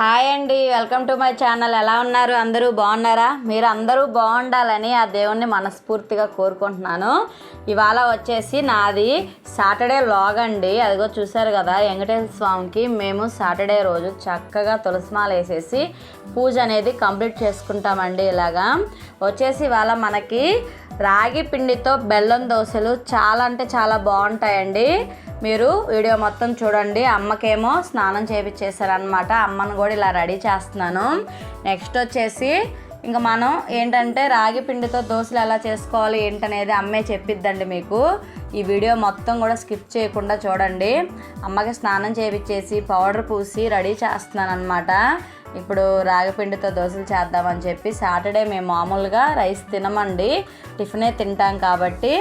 Hi అండి, welcome to my channel. ఎలా ఉన్నారు? అందరూ బాగున్నారా? మీరు అందరూ బాగుండాలని ఆ దేవుణ్ణి మనస్ఫూర్తిగా కోరుకుంటున్నాను. ఇవాళ వచ్చేసి నాది సాటర్డే వ్లాగ్ అండి. అదిగో చూసారు కదా, వెంకటేశ్వర స్వామికి మేము సాటర్డే రోజు చక్కగా తులసిమాల వేసేసి పూజ అనేది కంప్లీట్ చేసుకుంటామండి. ఇలాగా వచ్చేసి ఇవాళ మనకి రాగి పిండితో బెల్లం దోశలు చాలా అంటే చాలా బాగుంటాయండి. మీరు వీడియో మొత్తం చూడండి. అమ్మకేమో స్నానం చేయించేసారనమాట. అమ్మను కూడా ఇలా రెడీ చేస్తున్నాను. నెక్స్ట్ వచ్చేసి ఇంకా మనం ఏంటంటే రాగి పిండితో దోశలు ఎలా చేసుకోవాలి ఏంటనేది అమ్మే చెప్పిద్దండి మీకు. ఈ వీడియో మొత్తం కూడా స్కిప్ చేయకుండా చూడండి. అమ్మకి స్నానం చేయించేసి పౌడర్ పూసి రెడీ చేస్తున్నాను అనమాట. ఇప్పుడు రాగిపిండితో దోశలు చేద్దామని చెప్పి, సాటర్డే మేము మామూలుగా రైస్ తినమండి, టిఫినే తింటాం కాబట్టి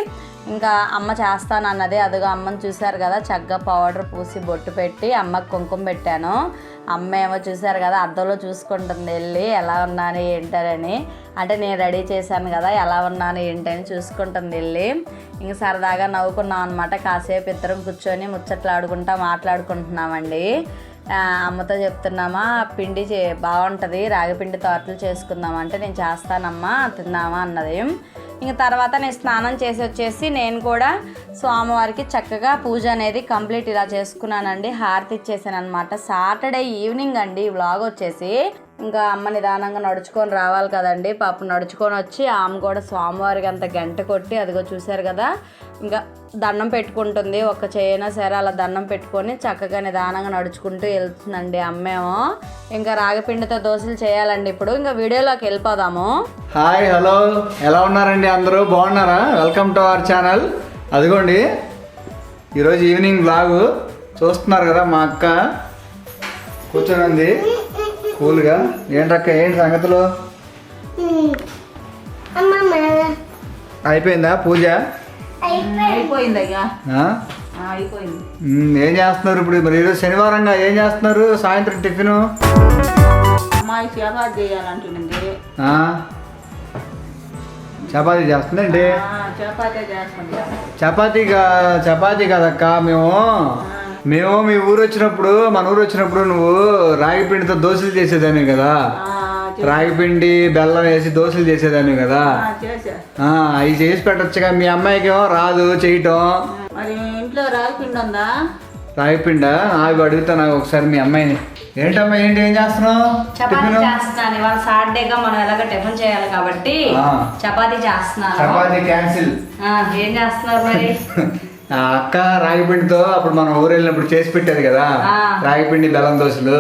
ఇంకా అమ్మ చేస్తానన్నది. అదిగో అమ్మని చూశారు కదా, చక్కగా పౌడర్ పూసి బొట్టు పెట్టి అమ్మకి కుంకుమ పెట్టాను. అమ్మ ఏమో చూశారు కదా, అద్దంలో చూసుకుంటుంది వెళ్ళి ఎలా ఉన్నాను ఏంటని. అంటే నేను రెడీ చేశాను కదా, ఎలా ఉన్నాను ఏంటని చూసుకుంటుంది వెళ్ళి. ఇంక సరదాగా నవ్వుకున్నాం అనమాట. కాసేపు ఇద్దరం కూర్చొని ముచ్చట్లాడుకుంటా మాట్లాడుకుంటున్నామండి. అమ్మతో చెప్తున్నామా, పిండి బాగుంటుంది, రాగిపిండి తోటలు చేసుకుందామంటే నేను చేస్తానమ్మా తిందామా అన్నది. ఇంక తర్వాత నేను స్నానం చేసి వచ్చేసి నేను కూడా స్వామివారికి చక్కగా పూజ అనేది కంప్లీట్ ఇలా చేసుకున్నానండి. హారతి ఇచ్చేసాను అనమాట. సాటర్డే ఈవినింగ్ అండి ఈ వ్లాగ్ వచ్చేసి. ఇంకా అమ్మ నిదానంగా నడుచుకొని రావాలి కదండి. పాపం నడుచుకొని వచ్చి ఆమె కూడా స్వామివారికి అంత గంట కొట్టి అదిగో చూశారు కదా, ఇంకా దండం పెట్టుకుంటుంది. ఒక్క చేయనా సరే అలా దండం పెట్టుకొని చక్కగా నిదానంగా నడుచుకుంటూ వెళ్తుందండి అమ్మేమో. ఇంకా రాగిపిండితో దోశలు చేయాలండి. ఇప్పుడు ఇంకా వీడియోలోకి వెళ్ళిపోదాము. హాయ్, హలో, ఎలా ఉన్నారండి? అందరూ బాగున్నారా? Welcome to our channel. అదిగోండి ఈరోజు ఈవినింగ్ వ్లాగ్ చూస్తున్నారు కదా, మా అక్క కూర్చొని ఉంది కూల్గా. ఏంటక్క, ఏంటి సంగతులు? అయిపోయిందా పూజ? అయిపోయింది. ఏం చేస్తున్నారు ఇప్పుడు? మరి ఈరోజు శనివారంగా ఏం చేస్తున్నారు? సాయంత్రం టిఫిన్ చపాతీ చేయాలంటుంది. చపాతీ చేస్తుందండి. చపాతీ కదక్క. మేము మీ ఊరు వచ్చినప్పుడు, మన ఊరు వచ్చినప్పుడు నువ్వు రాగి పిండితో దోశలు చేసేదాన్ని కదా, రాగి పిండి బెల్లం వేసి దోశలు చేసేదాన్ని కదా, అవి చేసి పెట్టచ్చుగా. మీ అమ్మాయికి ఏమో రాదు చేయటం. ఇంట్లో రాగి పిండి ఉందా? రాగి పిండా? అవి అడుగుతా నాకు ఒకసారి మీ అమ్మాయిని. ఏంటమ్మా, ఏంటి, ఏం చేస్తున్నావు? చపాతీ చేస్తున్నాను. ఇవాళ సాటర్డేగా మనం ఎలాగ టిఫిన్ చేయాలి కాబట్టి చపాతీ చేస్తున్నాను. చపాతీ క్యాన్సిల్. ఏం చేస్తున్నారు మరి? అక్క రాగిపిండితో అప్పుడు మనం ఊరు వెళ్ళినప్పుడు చేసి పెట్టేది కదా, రాగిపిండి బెల్లం దోశలు,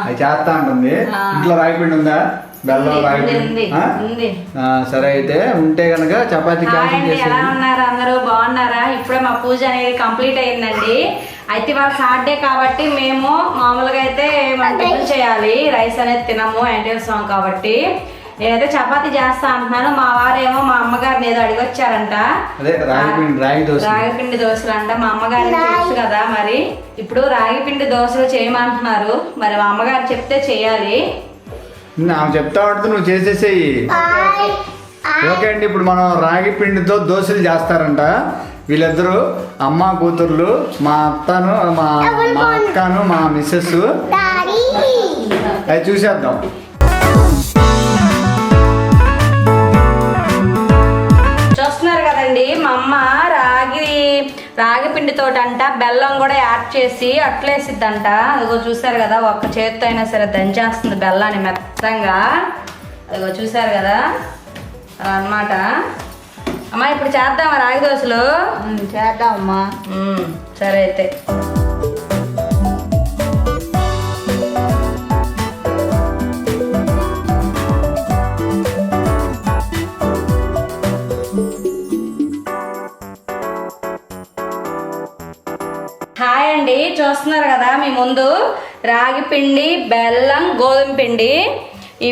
అవి చేస్తా ఉంటుంది. ఇంట్లో రాగిపిండి ఉందా? బెల్లం రాగిపిండి. సరే, అయితే ఉంటే కనుక చపాతీ క్యాన్సిల్ చేసి. ఎలా ఉన్నారు? అందరూ బాగున్నారా? ఇప్పుడే మా పూజ అనేది కంప్లీట్ అయిందండి. అయితే ఇవాళ సాటర్డే కాబట్టి మేము మామూలుగా అయితే టిఫిన్ చేయాలి, రైస్ అనేది తినము వెంకటేశ్వర స్వామి కాబట్టి. నేనైతే చపాతీ చేస్తా అంటున్నాను. మా వారేమో మా అమ్మగారిని ఏదో అడిగొచ్చారంట, రాగిపిండి దోశలు అంట. మా అమ్మగారిని తెలుసు కదా, మరి ఇప్పుడు రాగిపిండి దోశలు చేయమంటున్నారు. మరి మా అమ్మగారు చెప్తే చెయ్యాలి. చెప్తా ఉంటే నువ్వు చేసేసేయి. ఓకే అండి, ఇప్పుడు మనం రాగి పిండితో దోశలు చేస్తారంట వీళ్ళిద్దరు, అమ్మ కూతుర్లు, మా అత్తను, మా అక్కను, మా మిస్సెస్. అది చూసేద్దాం. చూస్తున్నారు కదండి, మా అమ్మ రాగి పిండితోటంట బెల్లం కూడా యాడ్ చేసి అట్లేసిద్దంట. అదిగో చూసారు కదా, ఒక్క చేతితో అయినా సరే దంచేస్తుంది బెల్లాన్ని మెత్తంగా. అదిగో చూసారు కదా అలా అన్నమాట. అమ్మా ఇప్పుడు చేద్దామా రాగి దోశలు? చేద్దామమ్మా. సరే అయితే. హాయ్ అండి, చూస్తున్నారు కదా మీ ముందు రాగి పిండి, బెల్లం, గోధుమ పిండి.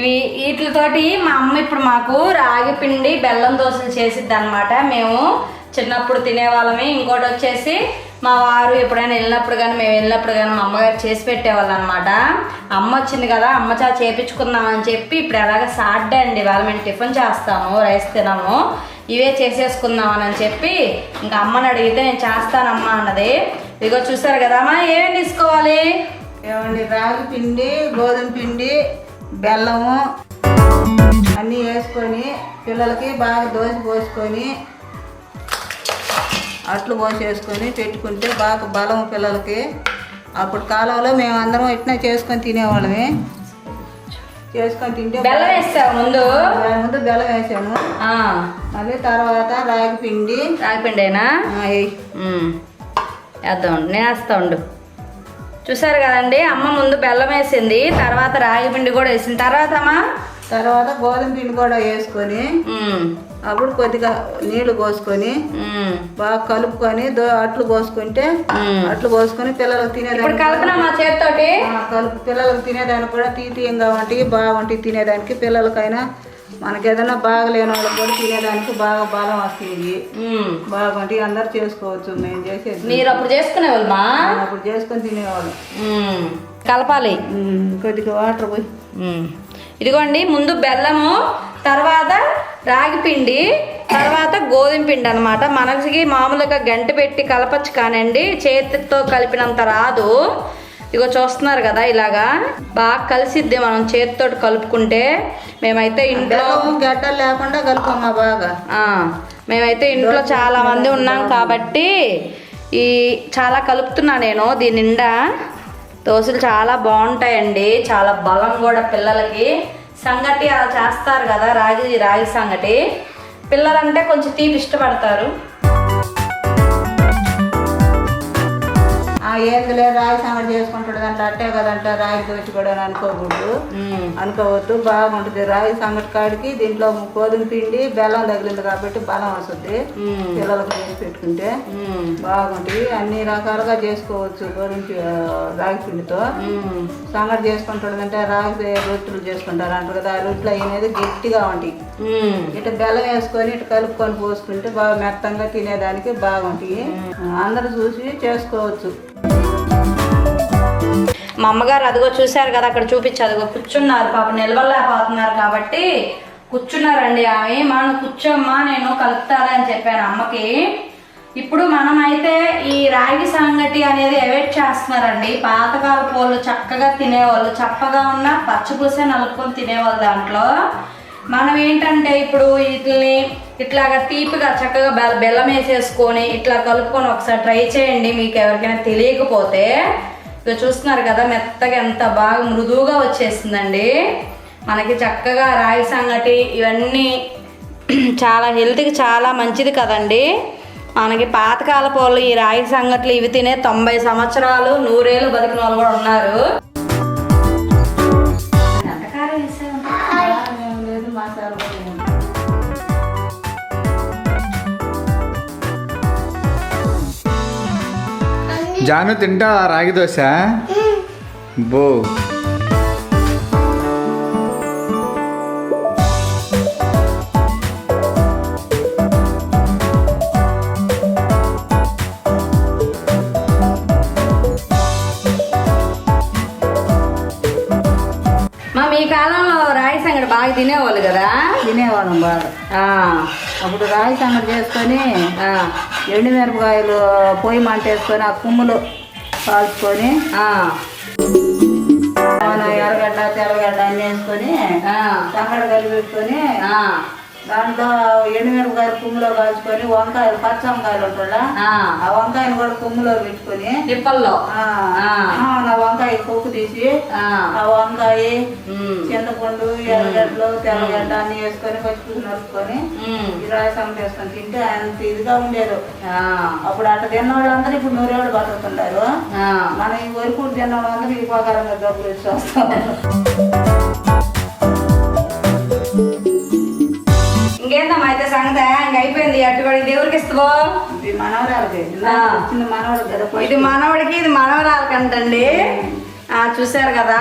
వీటితోటి మా అమ్మ ఇప్పుడు మాకు రాగి పిండి బెల్లం దోశలు చేసిద్ది అనమాట. మేము చిన్నప్పుడు తినేవాళ్ళమే. ఇంకోటి వచ్చేసి మా వారు ఎప్పుడైనా వెళ్ళినప్పుడు కానీ మేము వెళ్ళినప్పుడు కానీ మా అమ్మగారు చేసి పెట్టేవాళ్ళు అనమాట. అమ్మ వచ్చింది కదా, అమ్మ చా చేపించుకుందామని చెప్పి ఇప్పుడు ఎలాగ సాటర్డే అండి, ఇవాళ మేము టిఫిన్ చేస్తాము, రైస్ తినము, ఇవే చేసేసుకుందామని చెప్పి ఇంకా అమ్మని అడిగితే నేను చేస్తానమ్మా అన్నది. ఇదిగో చూసారు కదా అమ్మా, ఏమేమి తీసుకోవాలి? ఏమండి రాగి పిండి గోధుమ పిండి బెల్లము అన్నీ వేసుకొని పిల్లలకి బాగా దోశ పోసుకొని అట్లు పోసేసుకొని పెట్టుకుంటే బాగా బలం పిల్లలకి. అప్పుడు కాలంలో మేము అందరం ఇట్లా చేసుకొని తినేవాళ్ళమే. చేసుకొని తింటే బెల్లం వేస్తావు ముందు బెల్లం వేసాము. మళ్ళీ తర్వాత రాగి పిండేనా వేద్దాం, నేను వేస్తా ఉండు. చూసారు కదండి, అమ్మ ముందు బెల్లం వేసింది, తర్వాత రాగి పిండి కూడా వేసింది, తర్వాత గోధుమ పిండి కూడా వేసుకొని అప్పుడు కొద్దిగా నీళ్లు పోసుకొని బాగా కలుపుకొని అట్లు పోసుకుంటే అట్లు పోసుకొని పిల్లలకు తినేదానికి పిల్లలకు తినేదానికి కూడా తీయంగా ఉంటాయి, బాగుంటాయి తినేదానికి. పిల్లలకైనా మనకి ఏదైనా బాగలేని వాళ్ళకి కూడా తినేదానికి బాగా బలం వస్తుంది, బాగుంటాయి. అందరు చేసుకోవచ్చు. మేము చేసేది మీరు అప్పుడు చేసుకునేవాళ్ళు, అప్పుడు చేసుకొని తినేవాళ్ళు. కలపాలి కొద్దిగా వాటర్ పోయి. ఇదిగోండి, ముందు బెల్లము, తర్వాత రాగి పిండి, తర్వాత గోధుమ పిండి అనమాట. మనకి మామూలుగా గంట పెట్టి కలపచ్చు కానండి, చేతితో కలిపినంత రాదు. ఇగో చూస్తున్నారు కదా, ఇలాగా బాగా కలిసిద్ది మనం చేతితో కలుపుకుంటే. మేమైతే ఇంట్లో గడ్డలు లేకుండా కలుపమ్మా బాగా. మేమైతే ఇంట్లో చాలా మంది ఉన్నాం కాబట్టి చాలా కలుపుతున్నా నేను. దీని నిండా దోశలు చాలా బాగుంటాయండి, చాలా బలం కూడా పిల్లలకి. సంగటి అలా చేస్తారు కదా, రాగి సంగటి. పిల్లలంటే కొంచెం తీపి ఇష్టపడతారు. ఏందులే రాగి సంగటి చేసుకుంటాడు అంటే అట్టే కదంట రాగి దోశ కూడా అనుకోవద్దు, బాగుంటుంది. రాగి సంగటి కాడికి దీంట్లో గోధుమ పిండి బెల్లం తగిలింది కాబట్టి బలం వస్తుంది. పిల్లలకు చేసి పెట్టుకుంటే బాగుంటుంది. అన్ని రకాలుగా చేసుకోవచ్చు. రాగి పిండితో సంగటి చేసుకుంటాడు అంటే రాగి రొట్టెలు చేసుకుంటారు అంటారు కదా, ఆ రొట్టెలు అనేది గట్టిగా ఉంటాయి. ఇటు బెల్లం వేసుకొని ఇటు కలుపుకొని పోసుకుంటే బాగా మెత్తంగా తినేదానికి బాగుంటాయి. అందరు చూసి చేసుకోవచ్చు. మా అమ్మగారు అదిగో చూశారు కదా, అక్కడ చూపించి అదిగో కూర్చున్నారు. పాప నిలవలేకపోతున్నారు కాబట్టి కూర్చున్నారండి. ఆమె మనం కూర్చోమ్మా నేను కలుపుతాను అని చెప్పాను అమ్మకి. ఇప్పుడు మనమైతే ఈ రాగి సంగటి అనేది అవాయిడ్ చేస్తున్నారండి. పాతకాల పోళ్ళు చక్కగా తినేవాళ్ళు, చప్పగా ఉన్న పచ్చిపూసే నలుపుకొని తినేవాళ్ళు. దాంట్లో మనం ఏంటంటే ఇప్పుడు వీటిని ఇట్లాగా తీపిగా చక్కగా బెల్లం వేసేసుకొని ఇట్లా కలుపుకొని ఒకసారి ట్రై చేయండి. మీకు ఎవరికైనా తెలియకపోతే ఇక చూస్తున్నారు కదా, మెత్తగా ఎంత బాగా మృదువుగా వచ్చేసిందండి. మనకి చక్కగా రాగి సంగటి ఇవన్నీ చాలా హెల్త్కి చాలా మంచిది కదండి. మనకి పాతకాల పోళ్ళు ఈ రాగి సంగట్లు ఇవి తినే 90 సంవత్సరాలు 100 ఏళ్ళు బతికిన వాళ్ళు కూడా ఉన్నారు. జాను తింటా రాగి దోశ బో. ఈ కాలంలో రాగి సంగటి బాగా తినేవాళ్ళు కదా, తినేవాళ్ళం బాగా. అప్పుడు రాగి సంగటి చేసుకొని ఎండుమిరపకాయలు పొయ్యి మంట వేసుకొని ఆ కుమ్ములు కాల్చుకొని ఎర్రగడ్డ తెల్లగడ్డ అన్నీ వేసుకొని సంగటి కలిపి పెట్టుకొని దాంట్లో ఎండుమిరపకాయలు కుమ్ములో కాల్చుకొని వంకాయలు పచ్చ వంకాయలు ఉంటాడా ఆ వంకాయలు కూడా కుమ్ములో పెట్టుకొని తిప్పల్లో నా వంకాయ కొక్కు తీసి ఆ వంకాయ చింతపండు ఎర్రగడ్డలు తెల్లగడ్డ అన్ని వేసుకొని పచ్చిపులుసు నరుపుకొని ఈ రాగి సంగటి వేసుకొని తింటే అంత ఇదిగా ఉండేది. అప్పుడు అట్లా తిన్నవాళ్ళందరూ ఇప్పుడు 100 ఏళ్ళు బతుకుతుంటారు. మన ఈ వరకు తిన్నవాళ్ళందరూ ఈ ప్రకారంగా డబ్బులు ఇచ్చి వస్తాం. ఇంకేందమ్మా అయితే సంగతి అయిపోయింది. అట్టుబడి దేవుడికి ఇస్తావో? ఇది మనవరాలకి, మనవడు కదా, ఇది మనవడికి ఇది మనవరాలకంటండి. చూసారు కదా,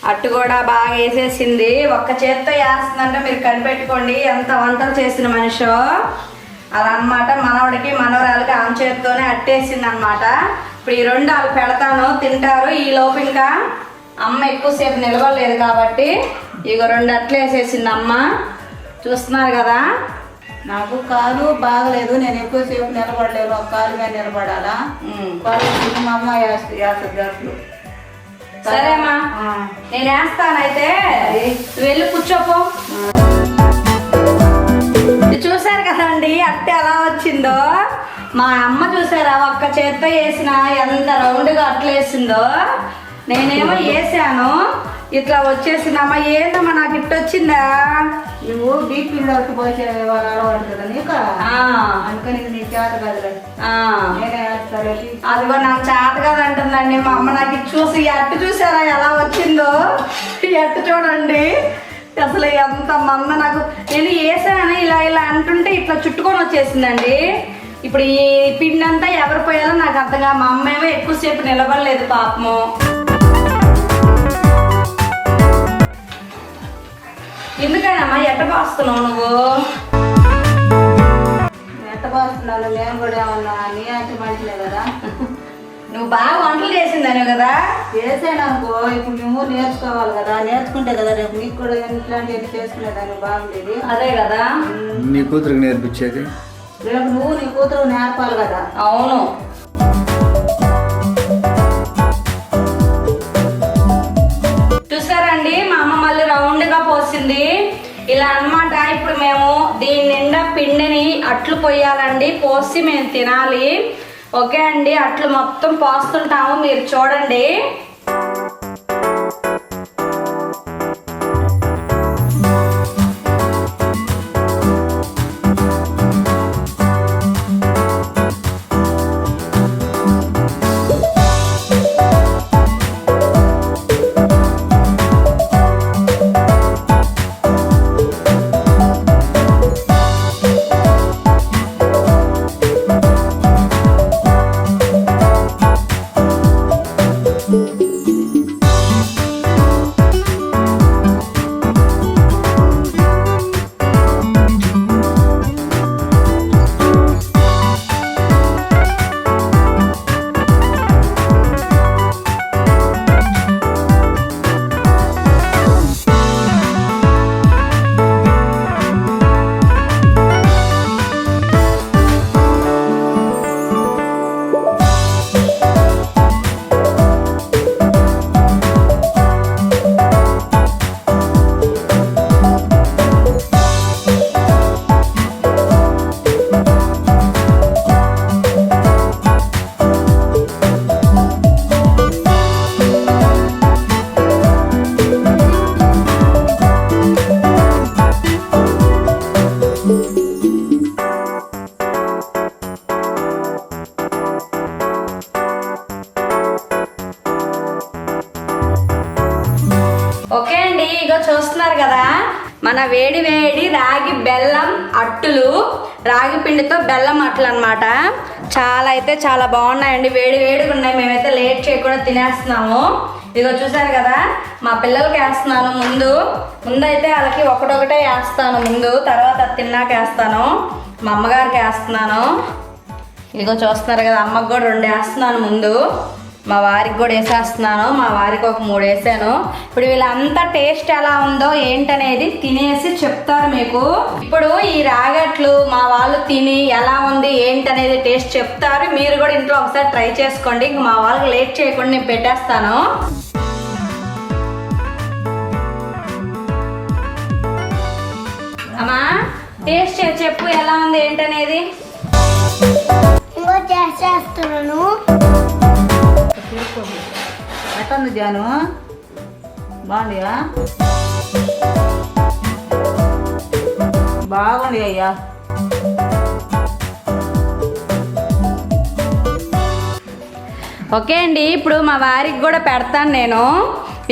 అట్టు కూడా బాగా వేసేసింది. ఒక్క చేత్తో వేస్తుందంటే మీరు కనిపెట్టుకోండి ఎంత వంటలు చేసిన మనిషో. అలా అనమాట, మనవడికి మనవరాలకి ఆమె చేత్తోనే అట్టేసింది అనమాట. ఇప్పుడు ఈ 2 వాళ్ళు పెడతాను, తింటారు. ఈ లోపు ఇంకా అమ్మ ఎక్కువసేపు నిలవలేదు కాబట్టి ఇక 2 అట్లు వేసేసింది అమ్మ. చూస్తున్నారు కదా, నాకు కాలు బాగలేదు, నేను ఎక్కువసేపు నిలబడలేను. ఒక కాలు మీద నిలబడాలా. మా అమ్మ 50 అట్లు సరే అమ్మా, నేను వేస్తానైతే వెళ్ళి కూర్చోపో. చూసారు కదండి అట్టే ఎలా వచ్చిందో. మా అమ్మ చూసారా ఒక్క చేత్తో వేసిన ఎంత రౌండ్గా అట్లా వేసిందో. నేనేమో వేసాను ఇట్లా వచ్చేసిందమ్మా. ఏందమ్మా నాకు ఇట్ట వచ్చిందా? నువ్వు బీపీలోకి పోసే వాళ్ళు అలవాటు కదా నీకు, అందుకని నీ చేత కదలే. నేనే వేస్తాను. అదిగో నాకు చేత కాదు అంటుందండి మా అమ్మ. నాకు ఇది చూసి అట్టు చూసారా ఎలా వచ్చిందో? ఎట్టు చూడండి అసలు ఎంత మంద. నాకు నేను వేసాను ఇలా ఇలా అంటుంటే ఇట్లా చుట్టుకొని వచ్చేసిందండి. ఇప్పుడు ఈ పిండి అంతా ఎవరు పోయాలో నాకు అర్థంగా. మా అమ్మ ఏమో ఎక్కువసేపు నిలబడలేదు పాపము. ఎందుకనమ్మా ఎట్ట పోస్తున్నావు నువ్వు? ఎట్ట పోస్తున్నాను నేను కూడా ఏమన్నా నీ అంటే మనిషిలే కదా. నువ్వు బాగా వంటలు చేసిందాను కదా. చేసాను అనుకో, ఇప్పుడు నువ్వు నేర్చుకోవాలి కదా. నేర్చుకుంటే కదా రేపు నీకు కూడా ఇట్లాంటివి చేసుకునేదాన్ని బాగుండేది. అదే కదా నీ కూతురికి నేర్పించేది. రేపు నువ్వు నీ కూతురు నేర్పాలి కదా. అవును. చూసారండి మా అమ్మ మళ్ళీ రౌండ్గా పోసింది ఇలా అన్నమాట. ఇప్పుడు మేము దీని నిండా పిండిని అట్లు పోయాలండి. పోసి మేము తినాలి. ఓకే అండి, అట్లు మొత్తం పోస్తుంటాము, మీరు చూడండి. ఓకే అండి, ఇగో చూస్తున్నారు కదా మన వేడి వేడి రాగి బెల్లం అట్టులు, రాగి పిండితో బెల్లం అట్లు అనమాట. చాలా అయితే చాలా బాగున్నాయండి, వేడి వేడిగా ఉన్నాయి. మేమైతే లేట్ చేయకుండా తినేస్తున్నాము. ఇదిగో చూసారు కదా మా పిల్లలకి వేస్తున్నాను. ముందైతే వాళ్ళకి ఒకటొకటే వేస్తాను ముందు, తర్వాత తిన్నాక వేస్తాను. మా అమ్మగారికి వేస్తున్నాను. ఇదిగో చూస్తున్నారు కదా అమ్మకి కూడా 2 వేస్తున్నాను ముందు, మా వారికి కూడా వేసేస్తున్నాను. మా వారికి ఒక 3 వేసాను. ఇప్పుడు వీళ్ళంతా టేస్ట్ ఎలా ఉందో ఏంటనేది తినేసి చెప్తారు మీకు. ఇప్పుడు ఈ రాగట్లు మా వాళ్ళు తిని ఎలా ఉంది ఏంటనేది టేస్ట్ చెప్తారు. మీరు కూడా ఇంట్లో ఒకసారి ట్రై చేసుకోండి. ఇంక మా వాళ్ళకి లేట్ చేయకుండా నేను పెట్టేస్తాను. అమ్మా టేస్ట్ చెప్పు ఎలా ఉంది ఏంటనేది. చేస్తున్నాను. ఎట్టుంది జాను, బాగుండియా? బాగుంది అయ్యా. ఓకే అండి, ఇప్పుడు మా వారికి కూడా పెడతాను నేను.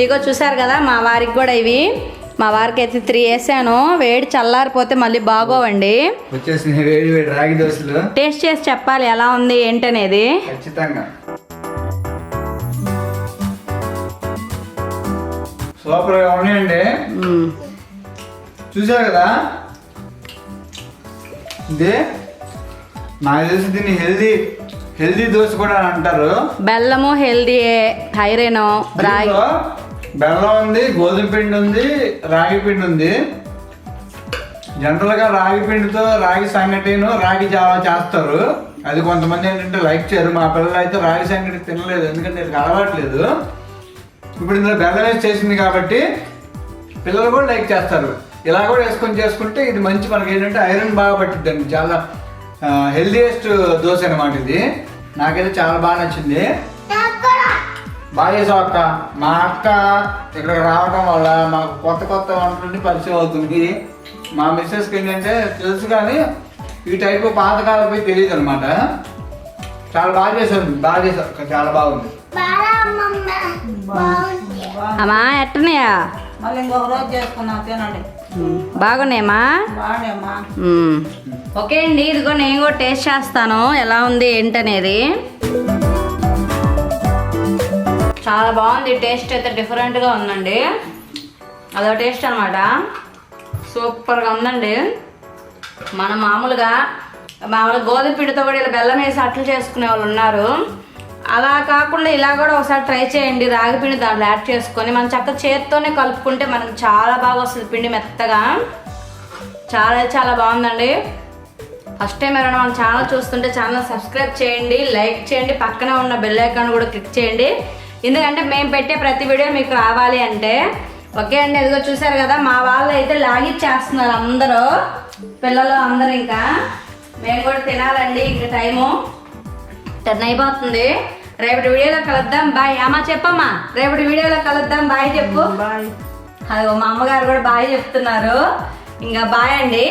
ఇగో చూసారు కదా మా వారికి కూడా ఇవి. మా వారికి అయితే 3 వేసాను. వేడి చల్లారిపోతే మళ్ళీ బాగోవండి. వచ్చేసి వేడి వేడి రాగి దోశలు టేస్ట్ చేసి చెప్పాలి ఎలా ఉంది ఏంటనేది. ఖచ్చితంగా సూపర్గా ఉన్నాయండి. చూసారు కదా, ఇదే నాకు తెలిసి దీన్ని హెల్దీ దోశ కూడా అని అంటారు. బెల్లము హెల్దీ, ఐరన్, రాగి, బెల్లం ఉంది, గోధుమ పిండి ఉంది, రాగి పిండి ఉంది. జనరల్గా రాగి పిండితో రాగి సంగటిను రాగి జావా చేస్తారు. అది కొంతమంది ఏంటంటే లైక్ చేయరు. మా పిల్లలు అయితే రాగి సంగటి తినలేదు, ఎందుకంటే ఇది అలవాట్లేదు. ఇప్పుడు ఇందులో బెల్లం వేసి చేసింది కాబట్టి పిల్లలు కూడా లైక్ చేస్తారు. ఇలా కూడా వేసుకొని చేసుకుంటే ఇది మంచి మనకి ఏంటంటే ఐరన్ బాగా పట్టిద్దండి. చాలా హెల్దీయెస్ట్ దోశ అనమాట ఇది. నాకైతే చాలా బాగా నచ్చింది. బాగా చేసావు అక్క. మా అక్క ఇక్కడికి రావడం వల్ల మాకు కొత్త కొత్త వంటలన్నీ పరిచయం అవుతుంది. మా మిస్సెస్కి ఏంటంటే తెలుసు కానీ ఈ టైప్ పాతకాలపై తెలియదు అనమాట. చాలా బాగా చేసావు, బాగా చేసావు, చాలా బాగుంది. అమ్మా ఎట్టనయా? మళ్ళీ ఇంకొక రోజు చేసుకున్నాం, తినండి. బాగున్నాయమ్మా? బాగున్నాయమ్మా. ఓకే అండి, ఇదిగో నేను కూడా టేస్ట్ చేస్తాను ఎలా ఉంది ఏంటనేది. చాలా బాగుంది, టేస్ట్ అయితే డిఫరెంట్గా ఉందండి. అదో టేస్ట్ అనమాట, సూపర్గా ఉందండి. మనం మామూలుగా గోధుమ పిండితో కూడా ఇలా బెల్లం వేసి అట్లు చేసుకునే వాళ్ళు ఉన్నారు. అలా కాకుండా ఇలా కూడా ఒకసారి ట్రై చేయండి. రాగి పిండి దాంట్లో యాడ్ చేసుకొని మనం చక్కగా చేత్తోనే కలుపుకుంటే మనకు చాలా బాగా వస్తుంది పిండి మెత్తగా. చాలా చాలా బాగుందండి. ఫస్ట్ టైం ఎవరైనా మన ఛానల్ చూస్తుంటే ఛానల్ సబ్స్క్రైబ్ చేయండి, లైక్ చేయండి, పక్కనే ఉన్న బెల్ ఐకాన్ కూడా క్లిక్ చేయండి. ఎందుకంటే మేము పెట్టే ప్రతి వీడియో మీకు రావాలి అంటే. ఓకే అండి, ఇదిగో చూసారు కదా, మా వాళ్ళు అయితే లాగిచ్చేస్తున్నారు అందరూ, పిల్లలు అందరూ. ఇంకా మేము కూడా తినాలండి, ఇంక టైము 10 అయిపోతుంది. రేపటి వీడియోలో కలుద్దాం, బాయ్. అమ్మా చెప్పమ్మా, రేపటి వీడియోలో కలుద్దాం, బాయ్ చెప్పు. బాయ్. అదిగో మా అమ్మగారు కూడా బాయ్ చెప్తున్నారు. ఇంకా బాయ్ అండి.